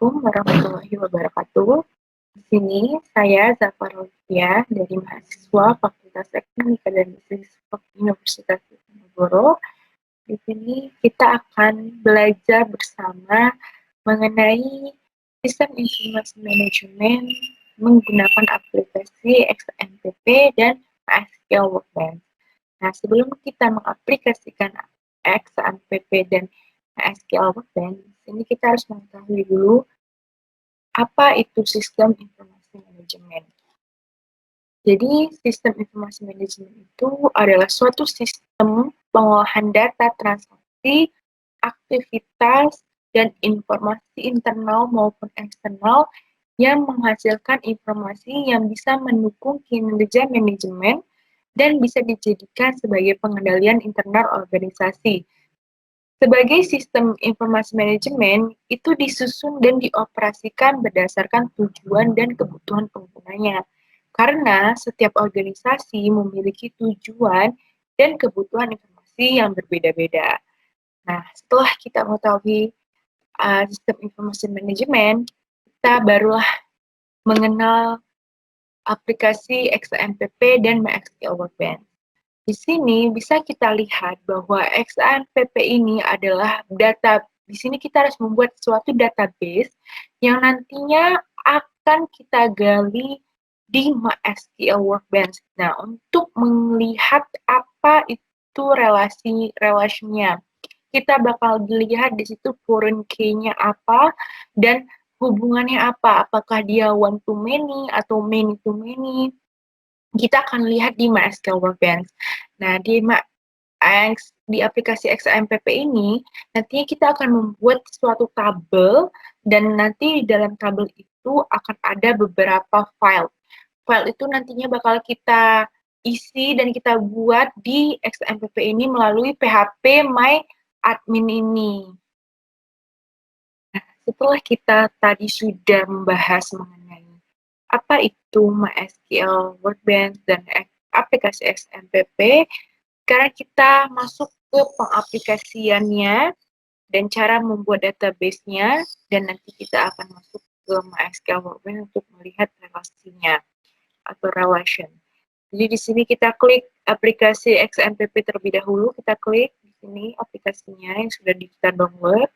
Assalamualaikum warahmatullahi wabarakatuh. Di sini saya Zafar Olivia dari mahasiswa Fakultas Ekonomika dan Bisnis Universitas Diponegoro. Di sini kita akan belajar bersama mengenai sistem informasi manajemen menggunakan aplikasi XMPP dan MySQL Workbench. Nah, sebelum kita mengaplikasikan XMPP dan MySQL Workbench, ini kita harus mengetahui dulu apa itu sistem informasi manajemen. Jadi, sistem informasi manajemen itu adalah suatu sistem pengolahan data transaksi, aktivitas, dan informasi internal maupun eksternal yang menghasilkan informasi yang bisa mendukung kinerja manajemen dan bisa dijadikan sebagai pengendalian internal organisasi. Sebagai sistem informasi manajemen, itu disusun dan dioperasikan berdasarkan tujuan dan kebutuhan penggunanya. Karena setiap organisasi memiliki tujuan dan kebutuhan informasi yang berbeda-beda. Nah, setelah kita mengetahui sistem informasi manajemen, kita barulah mengenal aplikasi XMPP dan MySQL Workbench. Di sini bisa kita lihat bahwa XMPP ini adalah data. Di sini kita harus membuat suatu database yang nantinya akan kita gali di MySQL Workbench. Nah, untuk melihat apa itu relasinya, kita bakal dilihat di situ foreign key-nya apa dan hubungannya apa. Apakah dia one to many atau many to many? Kita akan lihat di MySQL Workbench. Nah, di aplikasi XMPP ini, nantinya kita akan membuat suatu tabel, dan nanti di dalam tabel itu akan ada beberapa file. File itu nantinya bakal kita isi dan kita buat di XMPP ini melalui PHP MyAdmin ini. Nah, setelah kita tadi sudah membahas mengenai apa itu MySQL Workbench dan aplikasi XMPP, sekarang kita masuk ke pengaplikasiannya dan cara membuat database-nya, dan nanti kita akan masuk ke MySQL Workbench untuk melihat relasinya atau relation. Jadi di sini kita klik aplikasi XMPP terlebih dahulu, kita klik di sini aplikasinya yang sudah kita download.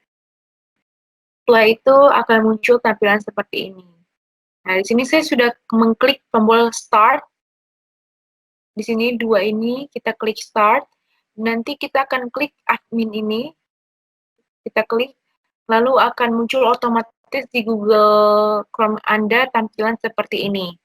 Setelah itu akan muncul tampilan seperti ini. Nah, di sini saya sudah mengklik tombol Start. Di sini dua ini, kita klik Start. Nanti kita akan klik Admin ini. Kita klik, lalu akan muncul otomatis di Google Chrome Anda tampilan seperti ini.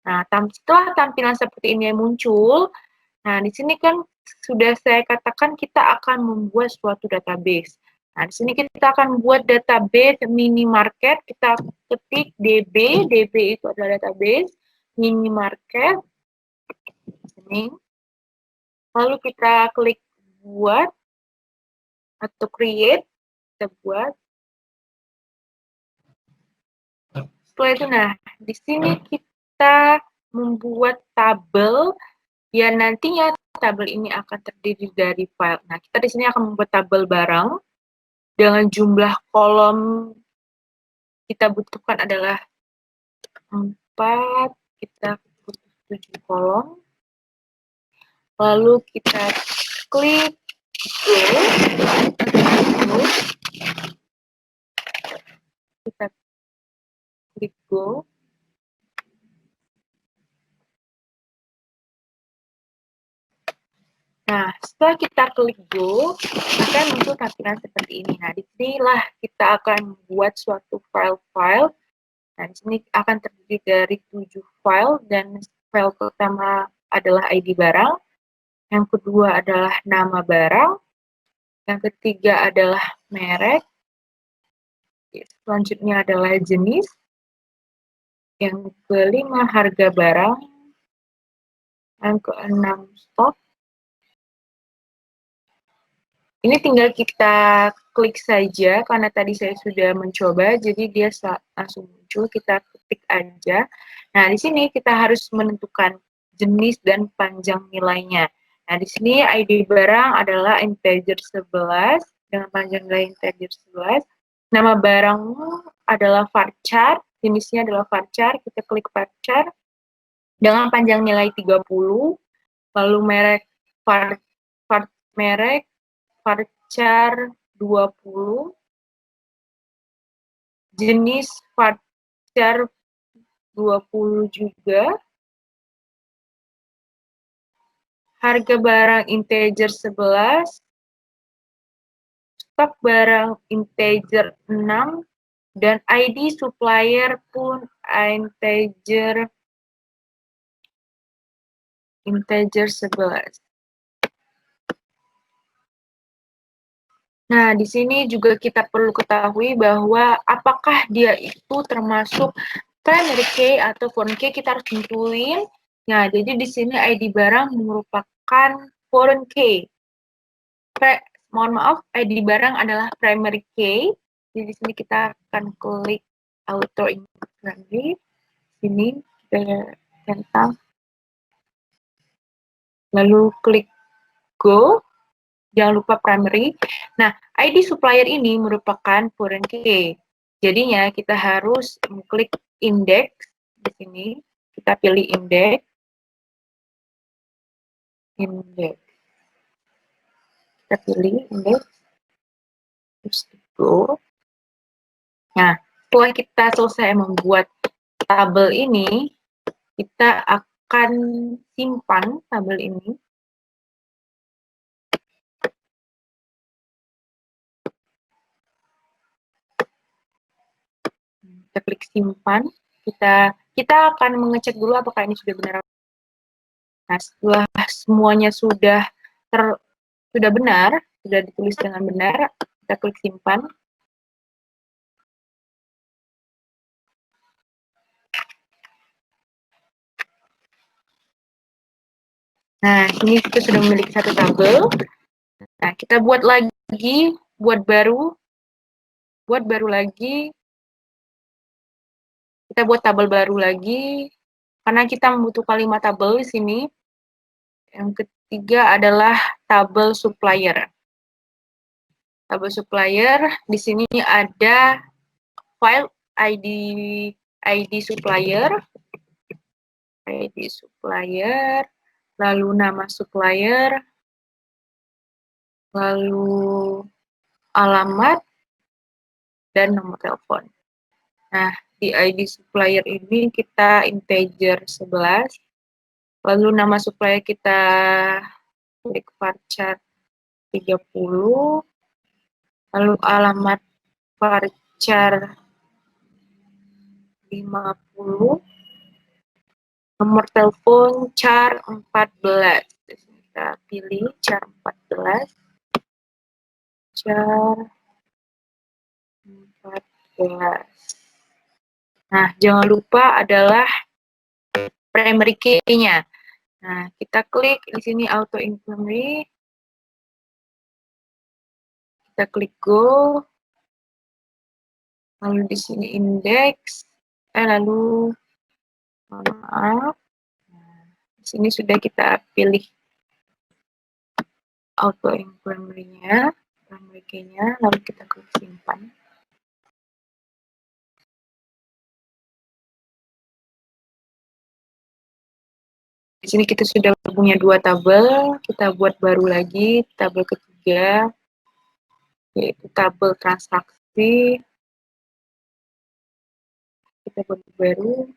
Nah, setelah tampilan seperti ini muncul, nah di sini kan sudah saya katakan kita akan membuat suatu database. Nah, di sini kita akan buat database minimarket, kita ketik DB itu adalah database minimarket. Ini. Lalu kita klik buat atau create, kita buat. Setelah itu, nah, di sini kita membuat tabel, ya nantinya tabel ini akan terdiri dari file. Nah, kita di sini akan membuat tabel barang dengan jumlah kolom kita butuhkan adalah 4, kita butuh 7 kolom. Lalu kita klik go. Kita klik go. Nah, setelah kita klik go, akan muncul tampilan seperti ini. Nah, disinilah kita akan membuat suatu file-file. Nah, di sini akan terdiri dari 7 file, dan file pertama adalah ID barang, yang kedua adalah nama barang, yang ketiga adalah merek, selanjutnya adalah jenis, yang kelima harga barang, yang keenam stok. Ini tinggal kita klik saja, karena tadi saya sudah mencoba, jadi dia langsung muncul, kita ketik aja. Nah, di sini kita harus menentukan jenis dan panjang nilainya. Nah, di sini ID barang adalah integer 11, dengan panjang nilai integer 11. Nama barang adalah varchar, jenisnya adalah varchar, kita klik varchar dengan panjang nilai 30, lalu merek merek varchar 20, jenis varchar 20 juga, harga barang integer 11, stok barang integer 6, dan ID supplier pun integer 11. Nah, di sini juga kita perlu ketahui bahwa apakah dia itu termasuk primary key atau foreign key, kita harus tentuin. Nah, jadi di sini ID barang merupakan foreign key. Mohon maaf, ID barang adalah primary key. Jadi di sini kita akan klik auto increment. Sini kita centang. Lalu klik go. Jangan lupa primary. Nah, ID supplier ini merupakan foreign key. Jadinya kita harus mengklik index di sini. Kita pilih index. Kita pilih index. Terus go. Nah, setelah kita selesai membuat tabel ini, kita akan simpan tabel ini. Kita klik simpan. Kita akan mengecek dulu apakah ini sudah benar. Nah, setelah semuanya sudah benar, sudah ditulis dengan benar, kita klik simpan. Nah, ini kita sudah memiliki satu tabel. Nah, kita buat baru lagi. Kita buat tabel baru lagi, karena kita membutuhkan 5 tabel di sini. Yang ketiga adalah tabel supplier. Tabel supplier, di sini ada file ID supplier, lalu nama supplier, lalu alamat, dan nomor telepon. Nah, di ID supplier ini kita integer 11, lalu nama supplier kita klik varchar 30, lalu alamat varchar 50, nomor telepon char 14. Kita pilih char 14. Nah, jangan lupa adalah primary key-nya. Nah, kita klik di sini auto increment. Kita klik go. Lalu di sini index. Lalu maaf. Nah, di sini sudah kita pilih auto increment-nya, primary key-nya, lalu kita klik simpan. Di sini kita sudah punya 2 tabel, kita buat baru lagi, tabel ketiga, yaitu tabel transaksi. Kita buat baru.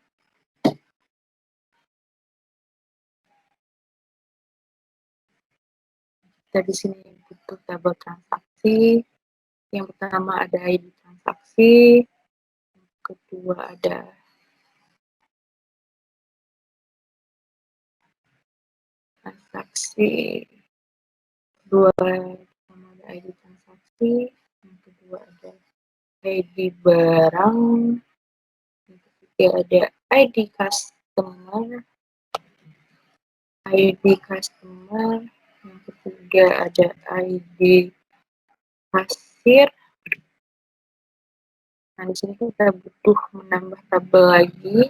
Kita di sini butuh tabel transaksi. Yang pertama ada ID transaksi, yang kedua ada transaksi, kedua ada ID transaksi, yang kedua ada ID barang, yang ketiga ada ID customer, yang ketiga ada ID kasir. Nah, di sini kita butuh menambah tabel lagi,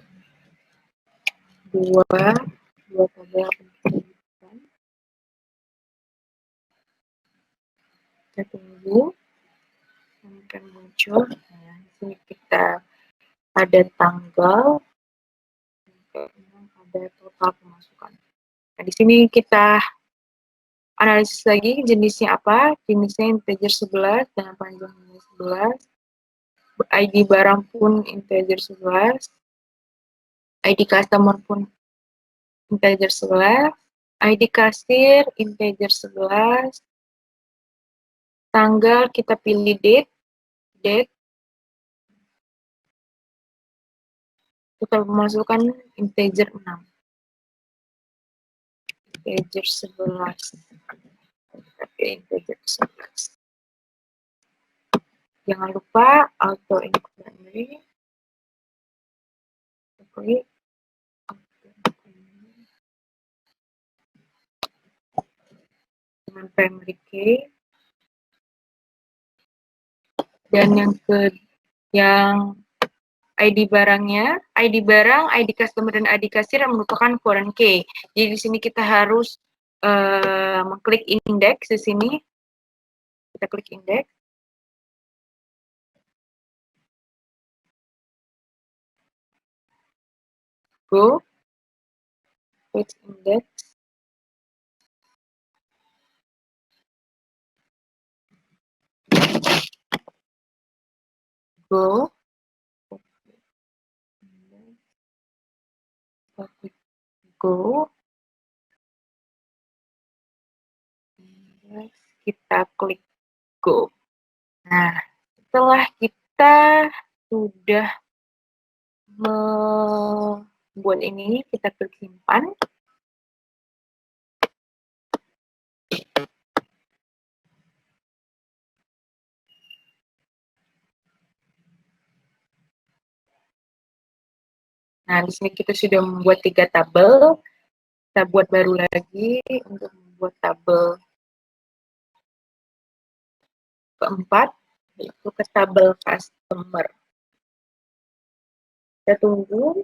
dua tabel penting. Kita tunggu akan muncul. Nah, di sini kita ada tanggal, ada total pemasukan. Nah, di sini kita analisis lagi jenisnya apa, jenisnya integer 11 dengan panjangnya 11, ID barang pun integer 11, ID customer pun integer 11, ID kasir integer 11, tanggal kita pilih date, total pemasukan integer 6, integer 11, integer 11. Jangan lupa auto increment, klik dengan primary key, dan yang ID barangnya, ID barang, ID customer, dan ID kasir yang merupakan foreign key. Jadi di sini kita harus mengklik index di sini. Kita klik index. Go. Klik index. Go. Go. Kita klik go. Nah, setelah kita sudah membuat ini, kita klik simpan. Nah, di sini kita sudah membuat 3 tabel. Kita buat baru lagi untuk membuat tabel keempat, yaitu ke tabel customer. Kita tunggu.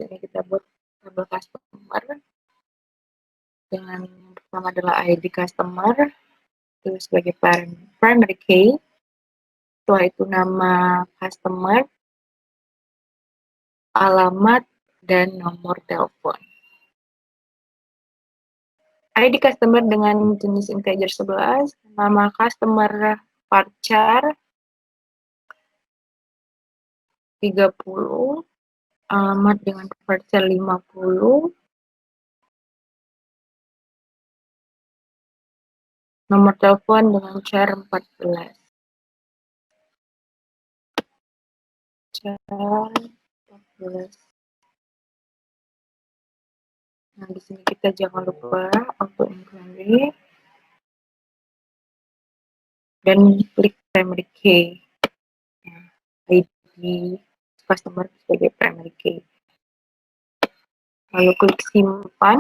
Jadi kita buat tabel customer. Dengan yang pertama adalah ID customer, itu sebagai primary key. Setelah itu nama customer, alamat, dan nomor telepon. ID customer dengan jenis integer 11, nama customer varchar 30, alamat dengan varchar 50, nomor telepon dengan char 14. Char 14. Nah, di sini kita jangan lupa auto increment dan klik primary key. Nah, ID customer sebagai primary key. Lalu klik simpan.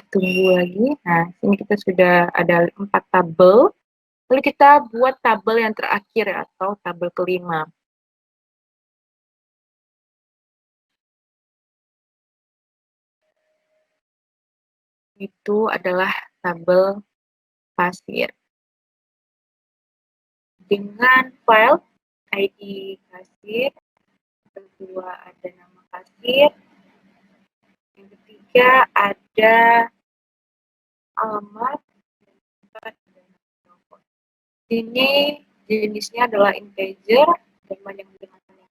Tunggu lagi. Nah, sini kita sudah ada 4 tabel. Lalu kita buat tabel yang terakhir atau tabel kelima. Itu adalah tabel kasir. Dengan file ID kasir, kedua ada nama kasir, yang ketiga ada alamat, ini jenisnya adalah integer dengan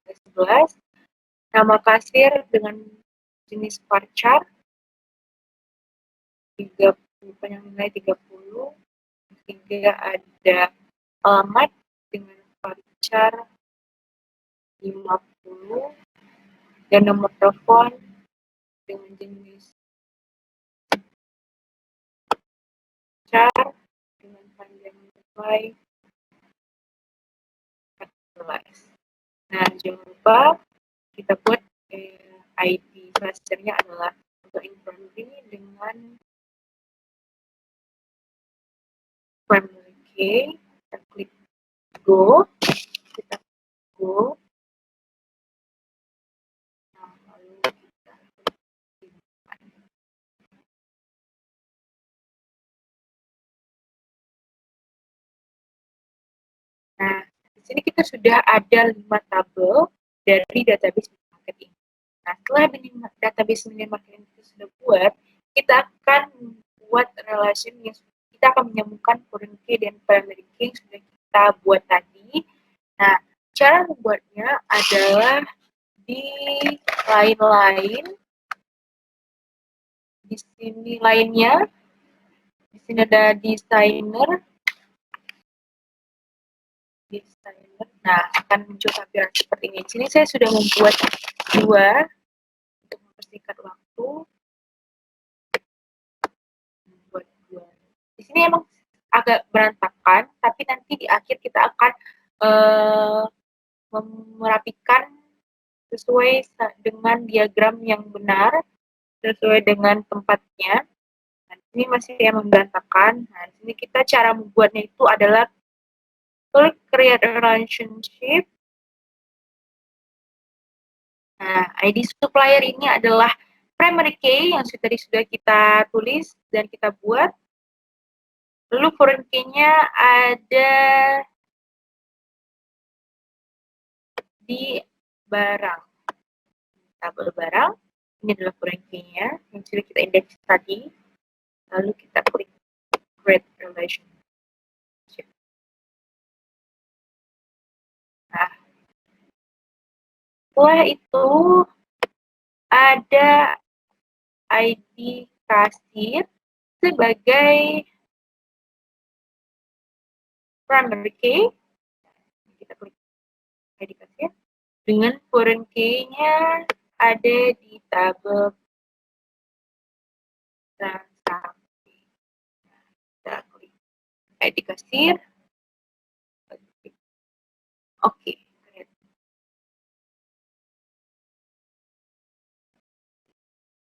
11, nama kasir dengan jenis varchar 30, panjang nilai 30, ketiga ada alamat dengan varchar 50, dan nomor telepon dengan jenis char dengan panjang nilai 14. Nah, jangan lupa kita buat ID clusternya adalah untuk infantry dengan primary key. Kita klik go, kita go. Nah, lalu kita sini kita sudah ada 5 tabel dari database minimarket ini. Nah, setelah database minimarket itu sudah buat, kita akan membuat relation yang kita akan menyambungkan foreign key dan primary key yang sudah kita buat tadi. Nah, cara membuatnya adalah di line-line, di sini lainnya, di sini ada designer. Nah, akan muncul tampilan seperti ini. Di sini saya sudah membuat 2 untuk mempersingkat waktu. Membuat 2. Di sini emang agak berantakan, tapi nanti di akhir kita akan merapikan sesuai dengan diagram yang benar, sesuai dengan tempatnya. Nah, ini masih yang berantakan. Nah, di sini kita cara membuatnya itu adalah klik create relationship. Nah, ID supplier ini adalah primary key yang tadi sudah kita tulis dan kita buat. Lalu foreign key-nya ada di barang. Tabel barang. Ini adalah foreign key-nya yang sudah kita indeks tadi. Lalu kita klik create relationship. Nah, setelah itu ada ID kasir sebagai primary key. Kita klik ID kasir. Dengan foreign key-nya ada di tabel transaksi. Kita klik ID kasir. Oke.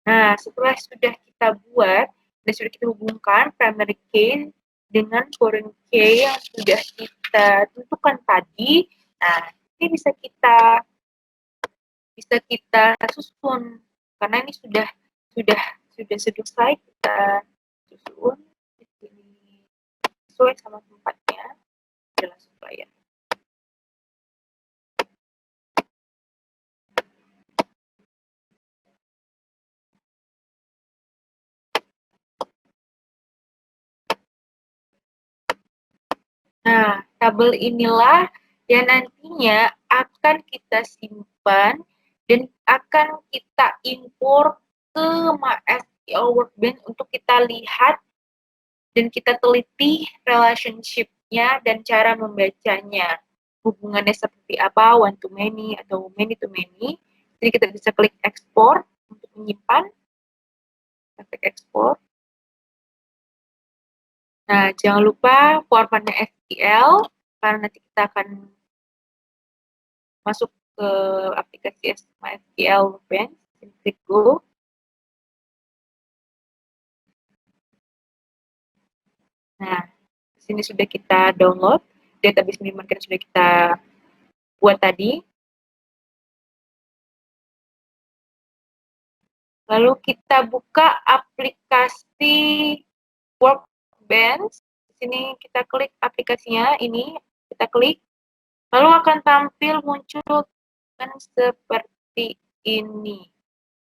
Nah, setelah sudah kita buat dan sudah kita hubungkan primary key dengan foreign key yang sudah kita tentukan tadi, nah ini bisa kita susun karena ini sudah selesai, kita susun di sini sesuai sama tempatnya adalah supplier. Nah, tabel inilah yang nantinya akan kita simpan dan akan kita import ke MySQL Workbench untuk kita lihat dan kita teliti relationship-nya dan cara membacanya. Hubungannya seperti apa, one to many atau many to many. Jadi kita bisa klik export untuk menyimpan. Kita klik export. Nah, jangan lupa formatnya SQL, karena nanti kita akan masuk ke aplikasi MySQL Workbench. Klik Go. Nah, di sini sudah kita download database minimarket sudah kita buat tadi. Lalu kita buka aplikasi Workbench. Di sini kita klik aplikasinya, ini kita klik. Lalu akan tampil muncul seperti ini.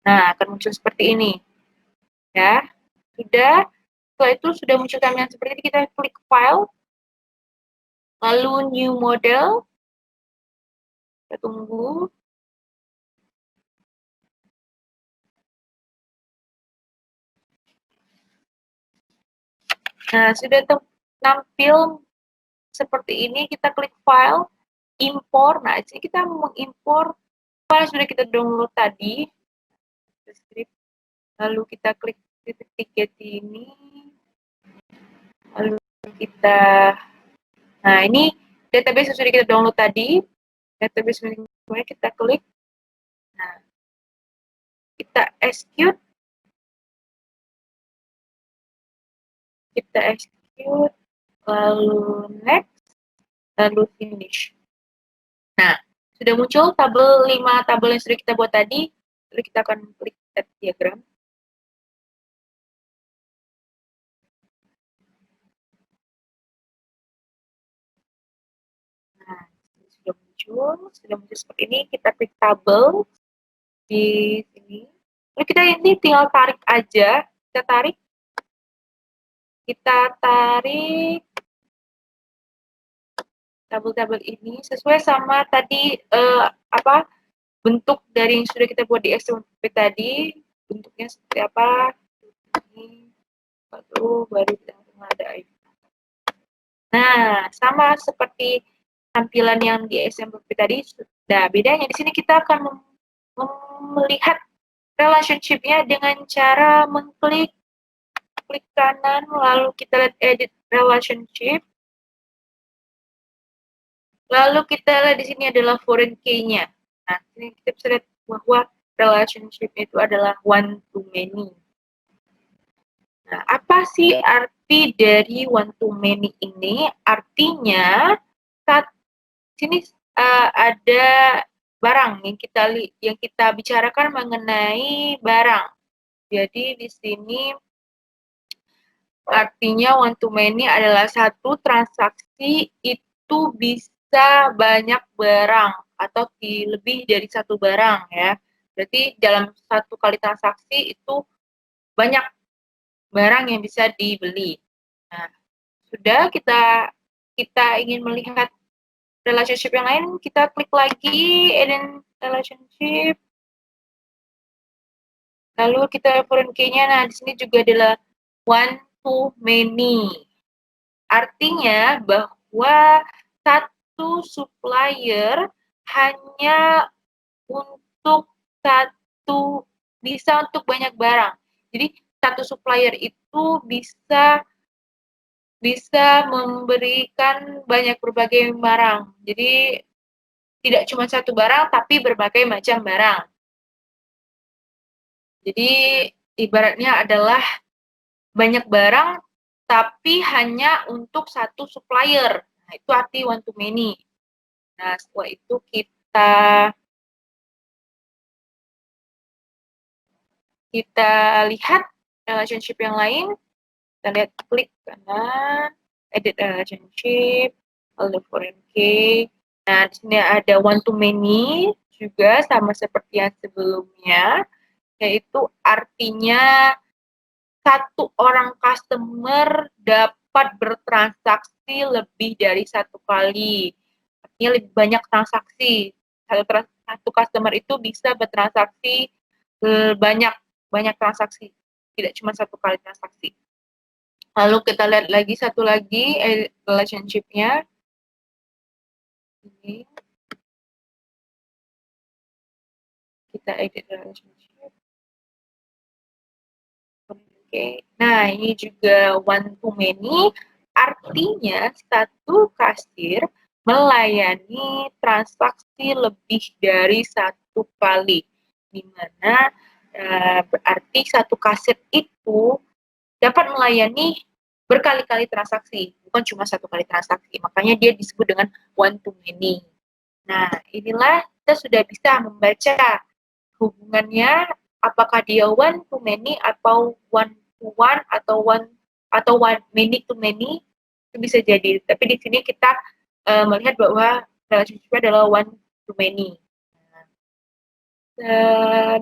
Nah, akan muncul seperti ini. Ya, sudah. Setelah itu sudah muncul tampilan seperti ini, kita klik File. Lalu New Model. Kita tunggu. Nah, sudah tampil seperti ini, kita klik File, Import. Nah, di sini kita mengimpor file sudah kita download tadi. Lalu kita klik titik 3 ini. Lalu kita, nah ini database yang sudah kita download tadi. Database semuanya kita klik. Nah, kita execute. Kita execute. Lalu next. Lalu finish. Nah, sudah muncul tabel 5 tabel yang sudah kita buat tadi. Lalu kita akan klik set diagram. Nah, Sudah muncul seperti ini, kita klik tabel di sini. Lalu kita ini tinggal tarik aja, kita tarik tabel-tabel ini sesuai sama tadi bentuk dari yang sudah kita buat di SMPP tadi, bentuknya seperti apa. Ini baru kita ada ID. Nah, sama seperti tampilan yang di SMPP tadi. Nah, bedanya di sini kita akan melihat relationship-nya dengan cara mengklik kanan, lalu kita lihat edit relationship. Lalu kita lihat di sini adalah foreign key-nya. Nah, ini kita bisa lihat bahwa relationship itu adalah one to many. Nah, apa sih arti dari one to many ini? Artinya saat sini ada barang yang kita bicarakan mengenai barang. Jadi di sini artinya one to many adalah satu transaksi itu bisa banyak barang atau lebih dari satu barang ya. Berarti dalam satu kali transaksi itu banyak barang yang bisa dibeli. Nah, sudah kita ingin melihat relationship yang lain, kita klik lagi edit relationship. Lalu kita foreign key-nya. Nah, di sini juga adalah one to many. Artinya bahwa satu supplier hanya bisa untuk banyak barang. Jadi satu supplier itu bisa memberikan berbagai barang. Jadi tidak cuma satu barang, tapi berbagai macam barang. Jadi ibaratnya adalah banyak barang, tapi hanya untuk satu supplier. Nah, itu arti one to many. Nah, setelah itu kita lihat relationship yang lain. Kita lihat klik kanan, edit relationship, lalu foreign key. Nah, di sini ada one to many juga sama seperti yang sebelumnya, yaitu artinya satu orang customer dapat bertransaksi lebih dari satu kali. Artinya lebih banyak transaksi. Satu customer itu bisa bertransaksi banyak transaksi, tidak cuma satu kali transaksi. Lalu kita lihat lagi satu lagi relationship-nya. Ini kita edit relationship. Oke. Nah, ini juga one to many, artinya satu kasir melayani transaksi lebih dari satu kali, di mana berarti satu kasir itu dapat melayani berkali-kali transaksi, bukan cuma satu kali transaksi. Makanya dia disebut dengan one to many. Nah, inilah kita sudah bisa membaca hubungannya, apakah dia one to many atau one to one atau one many to many, itu bisa jadi. Tapi di sini kita melihat bahwa relationship adalah one to many.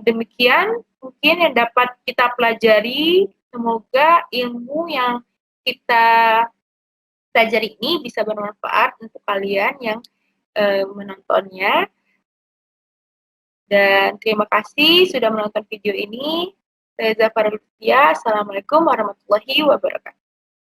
Demikian mungkin yang dapat kita pelajari. Semoga ilmu yang kita pelajari ini bisa bermanfaat untuk kalian yang menontonnya. Dan terima kasih sudah menonton video ini. Saya Zafar Lutfia. Assalamualaikum warahmatullahi wabarakatuh.